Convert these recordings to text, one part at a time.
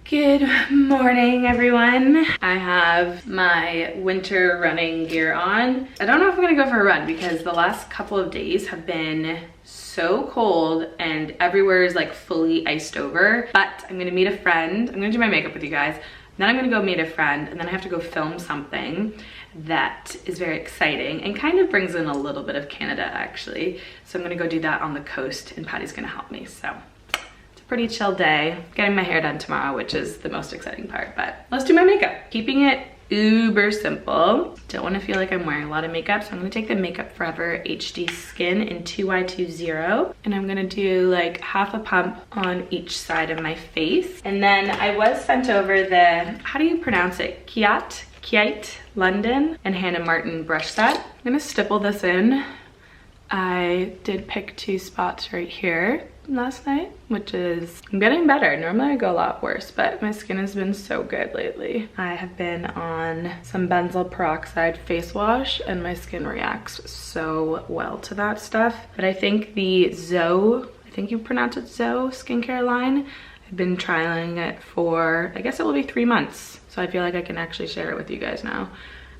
Good morning, everyone. I have my winter running gear on. I don't know if I'm gonna go for a run because the last couple of days have been so cold and everywhere is like fully iced over. But I'm gonna meet a friend. I'm gonna do my makeup with you guys. Then I'm gonna go meet a friend and then I have to go film something that is very exciting and kind of brings in a little bit of Canada actually. So I'm gonna go do that on the coast and Patty's gonna help me. So pretty chill day. Getting my hair done tomorrow, which is the most exciting part, but let's do my makeup. Keeping it uber simple. Don't want to feel like I'm wearing a lot of makeup, so I'm going to take the Makeup Forever HD Skin in 2Y20, and I'm going to do like half a pump on each side of my face. And then I was sent over the, how do you pronounce it? Kiat London and Hannah Martin brush set. I'm going to stipple this in. I did pick 2 spots right here last night, which is, I'm getting better. Normally I go a lot worse, but my skin has been so good lately. I have been on some benzoyl peroxide face wash and my skin reacts so well to that stuff. But I think the Zoe, I think you pronounce it Zoe skincare line, I've been trialing it for, I guess it will be 3 months. So I feel like I can actually share it with you guys now.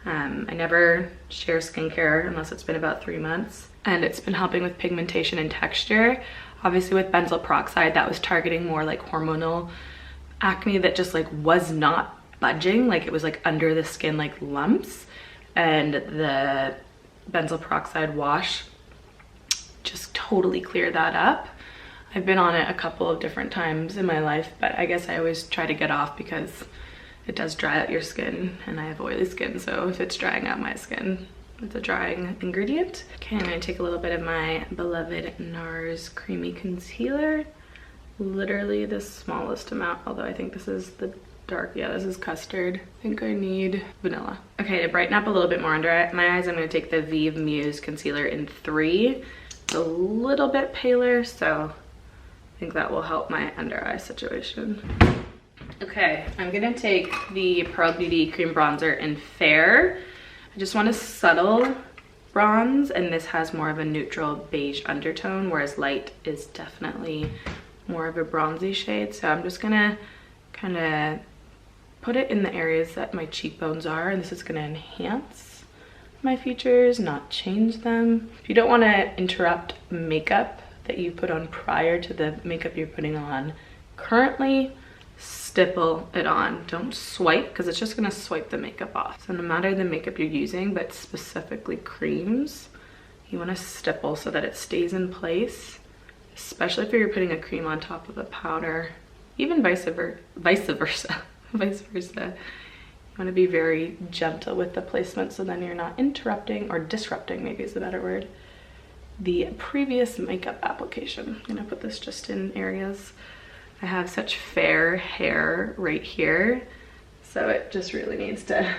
I never share skincare unless it's been about 3 months. And it's been helping with pigmentation and texture. Obviously with benzoyl peroxide, that was targeting more like hormonal acne that just like was not budging. Like it was like under the skin like lumps. And the benzoyl peroxide wash just totally cleared that up. I've been on it a couple of different times in my life, but I guess I always try to get off because it does dry out your skin and I have oily skin. So if it's drying out my skin, it's a drying ingredient. Okay, I'm gonna take a little bit of my beloved NARS Creamy Concealer. Literally the smallest amount, although I think this is the dark, yeah, this is Custard. I think I need vanilla. Okay, to brighten up a little bit more under my eyes, I'm gonna take the Vieve Muse Concealer in 3. It's a little bit paler, so I think that will help my under eye situation. Okay, I'm gonna take the Pearl Beauty Cream Bronzer in Fair. I just want a subtle bronze, and this has more of a neutral beige undertone, whereas light is definitely more of a bronzy shade. So I'm just gonna kind of put it in the areas that my cheekbones are, and this is gonna enhance my features, not change them. If you don't want to interrupt makeup that you put on prior to the makeup you're putting on currently, stipple it on. Don't swipe because it's just gonna swipe the makeup off. So no matter the makeup you're using, but specifically creams, you want to stipple so that it stays in place, especially if you're putting a cream on top of a powder, even vice versa. You want to be very gentle with the placement so then you're not interrupting or disrupting, maybe is the better word, the previous makeup application. I'm gonna put this just in areas. I have such fair hair right here, so it just really needs to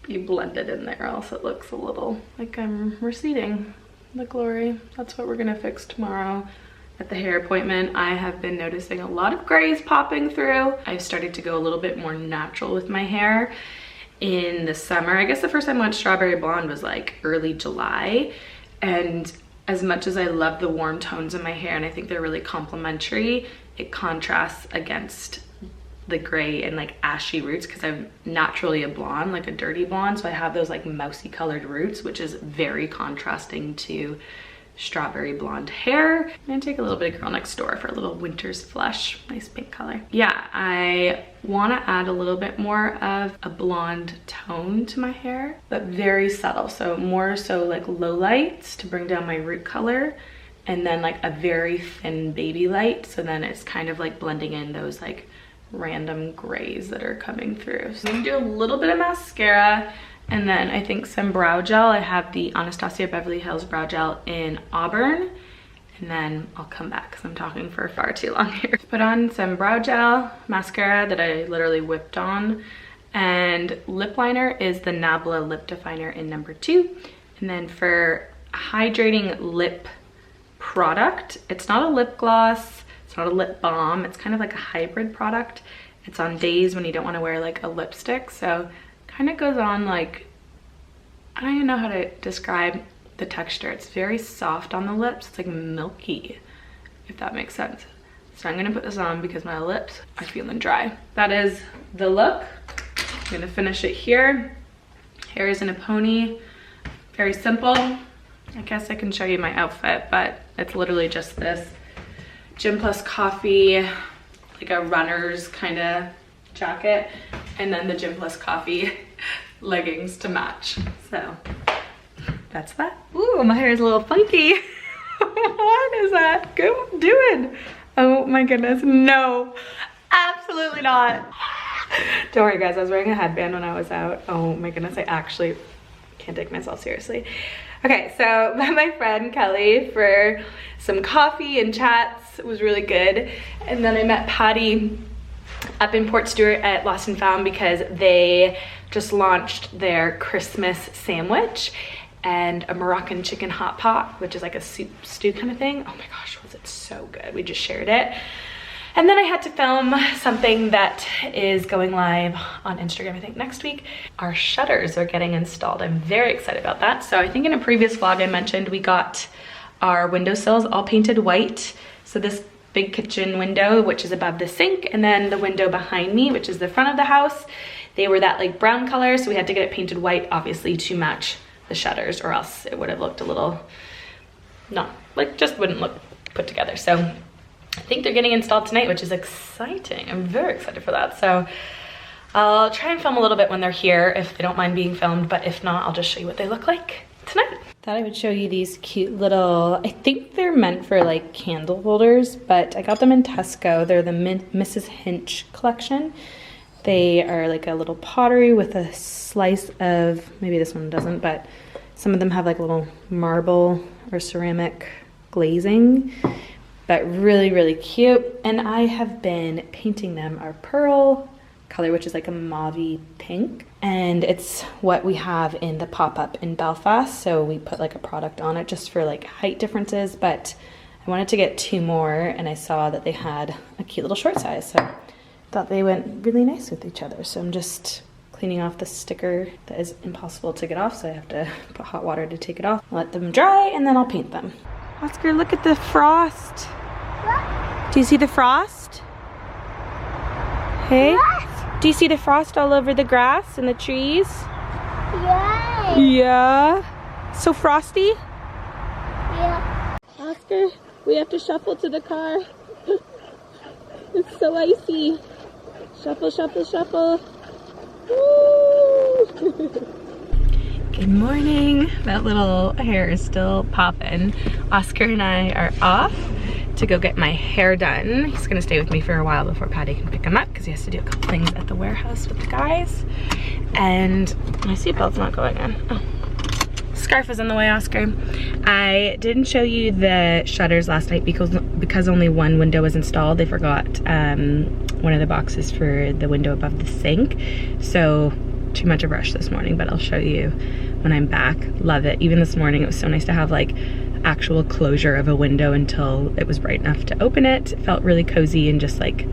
be blended in there, else it looks a little like I'm receding the glory. That's what we're gonna fix tomorrow at the hair appointment. I have been noticing a lot of grays popping through. I've started to go a little bit more natural with my hair in the summer. I guess the first time I went strawberry blonde was like early July, and as much as I love the warm tones in my hair and I think they're really complementary, it contrasts against the gray and like ashy roots because I'm naturally a blonde, like a dirty blonde. So I have those like mousy colored roots, which is very contrasting to strawberry blonde hair. I'm gonna take a little bit of Girl Next Door for a little winter's flush, nice pink color. Yeah, I wanna add a little bit more of a blonde tone to my hair, but very subtle. So more so like low lights to bring down my root color, and then like a very thin baby light. So then it's kind of like blending in those like random grays that are coming through. So I'm gonna do a little bit of mascara, and then I think some brow gel. I have the Anastasia Beverly Hills brow gel in Auburn, and then I'll come back because I'm talking for far too long here. Put on some brow gel, mascara that I literally whipped on, and lip liner is the Nabla Lip Definer in number 2. And then for hydrating lip product, it's not a lip gloss, it's not a lip balm, it's kind of like a hybrid product. It's on days when you don't want to wear like a lipstick, so kind of goes on like, I don't even know how to describe the texture. It's very soft on the lips. It's like milky, if that makes sense. So I'm gonna put this on because my lips are feeling dry. That is the look. I'm gonna finish it here. Hair is in a pony, very simple. I guess I can show you my outfit, but it's literally just this Gym+Coffee, like a runner's kind of jacket, and then the Gym+Coffee leggings to match. So that's that. Ooh, my hair is a little funky. What is that doing? Oh my goodness, no, absolutely not. Don't worry guys, I was wearing a headband when I was out. Oh my goodness, I actually can't take myself seriously. Okay, so met my friend Kelly for some coffee and chats. It was really good. And then I met Patty up in Port Stewart at Lost and Found because they just launched their Christmas sandwich and a Moroccan chicken hot pot, which is like a soup stew kind of thing. Oh my gosh, was it so good. We just shared it. And then I had to film something that is going live on Instagram, I think next week. Our shutters are getting installed. I'm very excited about that. So I think in a previous vlog I mentioned we got our windowsills all painted white. So this big kitchen window, which is above the sink, and then the window behind me, which is the front of the house, they were that like brown color, so we had to get it painted white, obviously, to match the shutters, or else it would have looked a little, no, like just wouldn't look put together. So I think they're getting installed tonight, which is exciting. I'm very excited for that. So I'll try and film a little bit when they're here if they don't mind being filmed, but if not, I'll just show you what they look like tonight. Thought I would show you these cute little, I think they're meant for like candle holders, but I got them in Tesco. They're the Mrs. Hinch collection. They are like a little pottery with a slice of, maybe this one doesn't, but some of them have like a little marble or ceramic glazing. But really, really cute. And I have been painting them our pearl color, which is like a mauve pink. And it's what we have in the pop-up in Belfast. So we put like a product on it just for like height differences, but I wanted to get 2 more and I saw that they had a cute little short size. So I thought they went really nice with each other. So I'm just cleaning off the sticker that is impossible to get off. So I have to put hot water to take it off, let them dry, and then I'll paint them. Oscar, look at the frost. What? Do you see the frost? Hey? What? Do you see the frost all over the grass and the trees? Yeah. Yeah? So frosty? Yeah. Oscar, we have to shuffle to the car. It's so icy. Shuffle, shuffle, shuffle. Woo! Good morning. That little hair is still popping. Oscar and I are off to go get my hair done. He's gonna stay with me for a while before Patty can pick him up because he has to do a couple things at the warehouse with the guys. And my seatbelt's not going on. Oh. Scarf is in the way, Oscar. I didn't show you the shutters last night because only one window was installed. They forgot one of the boxes for the window above the sink. So too much of a rush this morning, but I'll show you when I'm back. Love it. Even this morning, it was so nice to have like actual closure of a window until it was bright enough to open it. It felt really cozy and just like,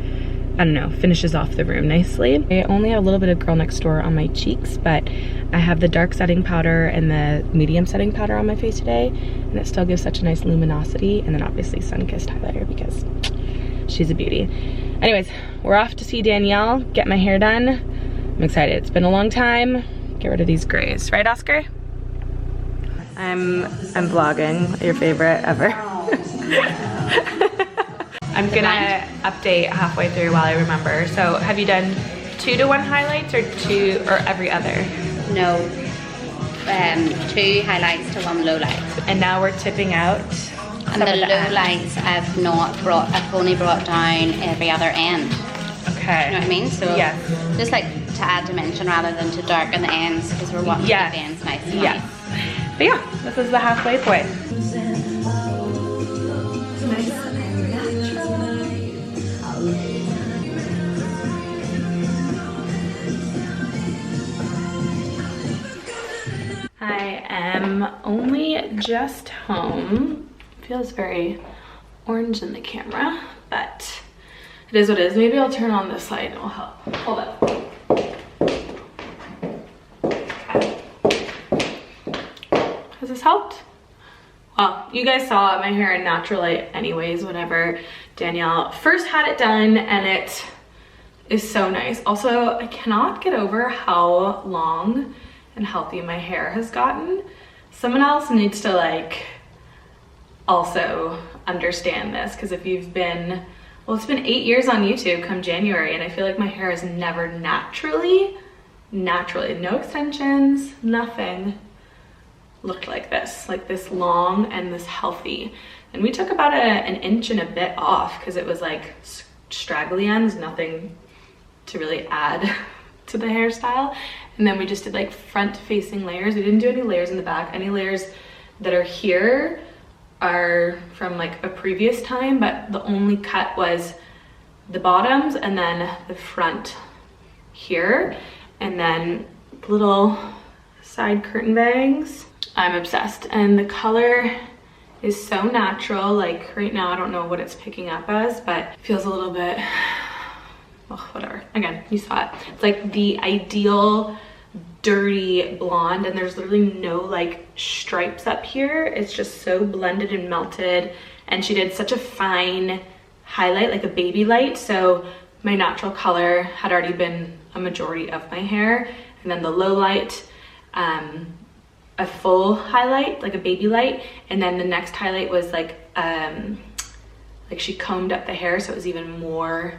I don't know, finishes off the room nicely. I only have a little bit of Girl Next Door on my cheeks, but I have the dark setting powder and the medium setting powder on my face today, and it still gives such a nice luminosity. And then obviously sun-kissed highlighter because she's a beauty. Anyways, we're off to see Danielle, get my hair done. I'm excited. It's been a long time. Get rid of these grays. Right, Oscar? I'm vlogging, your favorite ever. I'm gonna update halfway through while I remember. So have you done 2-to-1 highlights or every other? No, 2 highlights to 1 low light. And now we're tipping out. And the low lights I've only brought down every other end. Okay. You know what I mean? So yes. Just like to add dimension rather than to darken the ends because we're wanting yes. to keep the ends nice and yes. But yeah, this is the halfway point. I am only just home. Feels very orange in the camera, but it is what it is. Maybe I'll turn on this light, it will help. Hold up. Has this helped? Well, you guys saw my hair in natural light anyways, whatever Danielle first had it done, and it is so nice. Also, I cannot get over how long and healthy my hair has gotten. Someone else needs to like also understand this, because if you've been, well, it's been 8 years on YouTube come January, and I feel like my hair has never naturally, no extensions, nothing, looked like this long and this healthy. And we took about an inch and a bit off because it was like straggly ends, nothing to really add to the hairstyle. And then we just did like front facing layers. We didn't do any layers in the back. Any layers that are here are from like a previous time, but the only cut was the bottoms and then the front here, and then little side curtain bangs. I'm obsessed, and the color is so natural. Like right now I don't know what it's picking up as, but it feels a little bit, oh, whatever. Again, you saw it. It's like the ideal dirty blonde, and there's literally no like stripes up here. It's just so blended and melted, and she did such a fine highlight, like a baby light, so my natural color had already been a majority of my hair, and then the low light, a full highlight, like a baby light, and then the next highlight was like she combed up the hair so it was even more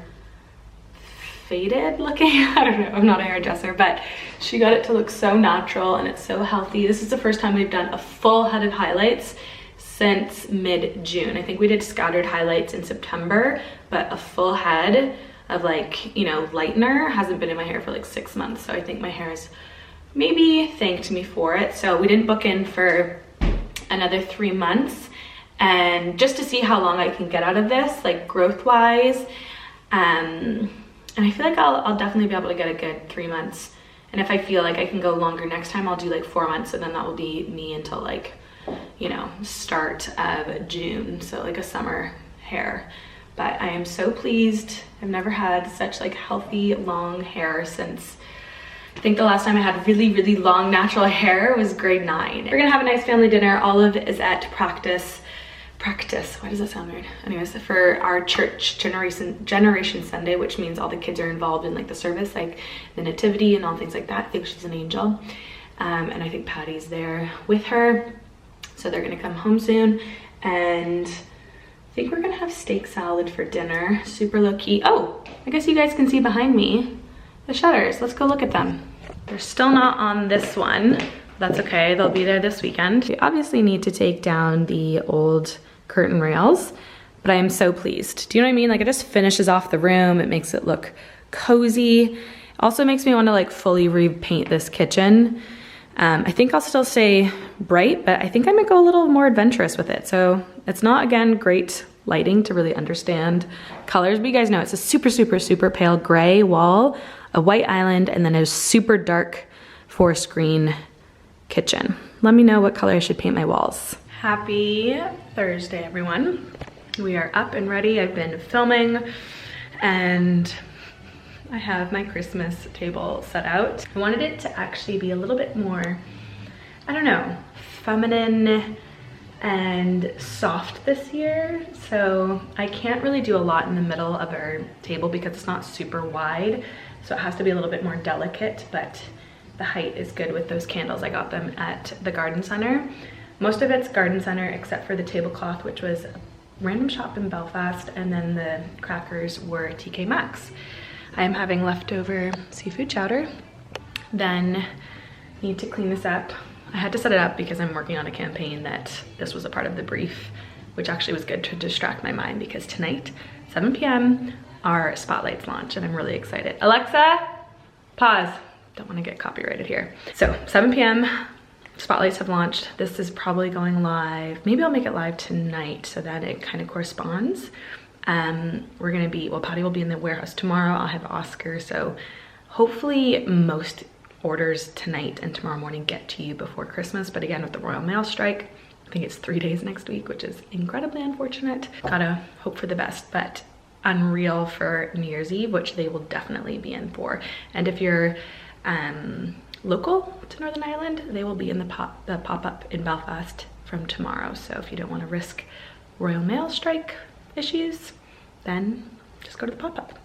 faded looking. I don't know, I'm not a hairdresser, but she got it to look so natural, and it's so healthy. This is the first time we've done a full head of highlights since mid-June. I think we did scattered highlights in September, but a full head of like, you know, lightener hasn't been in my hair for like 6 months. So I think my hair has maybe thanked me for it. So we didn't book in for another 3 months, and just to see how long I can get out of this, like growth wise. And I feel like I'll definitely be able to get a good 3 months. And if I feel like I can go longer next time, I'll do like 4 months, and then that will be me until like, you know, start of June. So like a summer hair. But I am so pleased. I've never had such like healthy long hair since, I think the last time I had really, really long natural hair was grade 9. We're gonna have a nice family dinner. Olive is at practice. Why does that sound weird? Anyways, for our church Generation Sunday, which means all the kids are involved in like the service, like the nativity and all things like that. I think she's an angel. And I think Patty's there with her. So they're gonna come home soon. And I think we're gonna have steak salad for dinner. Super low key. Oh, I guess you guys can see behind me the shutters. Let's go look at them. They're still not on this one. That's okay, they'll be there this weekend. We obviously need to take down the old curtain rails, but I am so pleased. Do you know what I mean? Like it just finishes off the room. It makes it look cozy. Also makes me want to like fully repaint this kitchen. I think I'll still stay bright, but I think I might go a little more adventurous with it. So it's not, again, great lighting to really understand colors, but you guys know it's a super, super, super pale gray wall, a white island, and then a super dark forest green kitchen. Let me know what color I should paint my walls. Happy Thursday, everyone. We are up and ready. I've been filming, and I have my Christmas table set out. I wanted it to actually be a little bit more, I don't know, feminine and soft this year. So I can't really do a lot in the middle of our table because it's not super wide. So it has to be a little bit more delicate, but the height is good with those candles. I got them at the garden center. Most of it's garden center except for the tablecloth, which was a random shop in Belfast, and then the crackers were TK Maxx. I am having leftover seafood chowder. Then need to clean this up. I had to set it up because I'm working on a campaign that this was a part of the brief, which actually was good to distract my mind because tonight, 7 p.m., our Spotlights launch, and I'm really excited. Alexa, pause. Don't want to get copyrighted here. So 7 p.m., Spotlights have launched. This is probably going live. Maybe I'll make it live tonight so that it kind of corresponds. We're gonna be, well, Patty will be in the warehouse tomorrow. I'll have Oscar, so hopefully most orders tonight and tomorrow morning get to you before Christmas. But again, with the Royal Mail strike, I think it's 3 days next week, which is incredibly unfortunate. Gotta hope for the best, but unreal for New Year's Eve, which they will definitely be in for. And if you're local to Northern Ireland, they will be in the pop-up in Belfast from tomorrow. So if you don't want to risk Royal Mail strike issues, then just go to the pop-up.